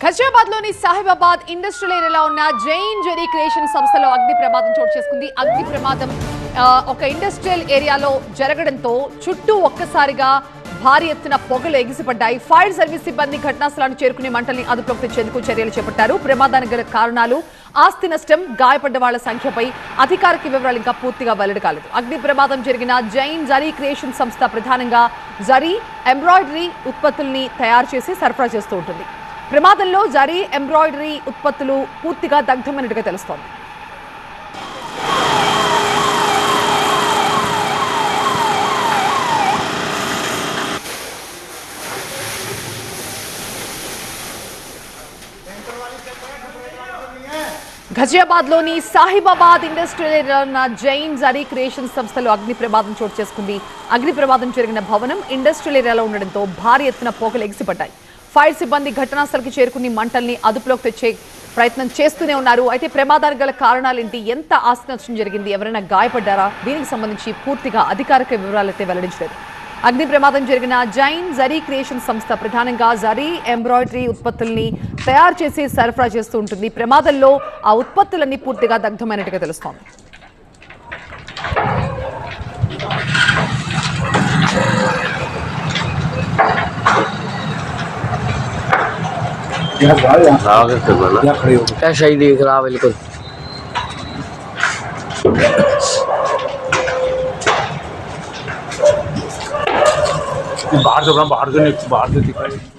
ఘజియాబాద్ లోని సాహిబాబాద్ ఇండస్ట్రియల్ ఏరియాలో ఉన్న జైన్ జెరీ క్రియేషన్ సంస్థలో అగ్ని ప్రమాదం చోటు చేసుకుంది. అగ్ని ప్రమాదం ఒక ఇండస్ట్రియల్ ఏరియాలో జరగడంతో చుట్టూ ఒక్కసారిగా భారీ ఎత్తున పొగలు ఎగిసిపడ్డాయి. ఫైర్ సర్వీస్ సిబ్బంది ఘటనా స్థలాన్ని చేరుకుని మంటల్ని అదుపులోకి తెచ్చేందుకు చర్యలు చేపట్టారు. ప్రమాదానికి గల కారణాలు, ఆస్తి నష్టం, గాయపడ్డ వాళ్ల సంఖ్యపై అధికారిక వివరాలు ఇంకా పూర్తిగా వెల్లడి కాలేదు. అగ్ని ప్రమాదం జరిగిన జైన్ జరీ క్రియేషన్ సంస్థ ప్రధానంగా జరీ ఎంబ్రాయిడరీ ఉత్పత్తుల్ని తయారు చేసి సరఫరా చేస్తూ ఉంటుంది. ప్రమాదంలో జరీ ఎంబ్రాయిడరీ ఉత్పత్తులు పూర్తిగా దగ్ధమైనట్టుగా తెలుస్తోంది. ఘజియాబాద్ లోని సాహిబాబాద్ ఇండస్ట్రియల్ ఉన్న జైన్ జరీ క్రియేషన్ సంస్థలో అగ్ని ప్రమాదం చోటు చేసుకుంది. అగ్ని ప్రమాదం జరిగిన భవనం ఇండస్ట్రియల్ ఏరియాలో ఉండడంతో భారీ ఎత్తున పొగలు ఎగిసిపడ్డాయి. ఫైర్ సిబ్బంది ఘటనా స్థలికి చేరుకుని మంటల్ని అదుపులోకి తెచ్చే ప్రయత్నం చేస్తూనే ఉన్నారు. అయితే ప్రమాదానికి గల కారణాలేంటి, ఎంత ఆస్తి నష్టం జరిగింది, ఎవరైనా గాయపడ్డారా, దీనికి సంబంధించి పూర్తిగా అధికారిక వివరాలైతే వెల్లడించలేదు. అగ్ని ప్రమాదం జరిగిన జైన్ జరీ క్రియేషన్ సంస్థ ప్రధానంగా జరీ ఎంబ్రాయిడరీ ఉత్పత్తుల్ని తయారు చేసి సరఫరా చేస్తూ ఉంటుంది. ప్రమాదంలో ఆ ఉత్పత్తులన్నీ పూర్తిగా దగ్ధమైనట్టుగా తెలుస్తోంది. कैसा ही दिख रहा बिल्कुल। बाहर से दिखाई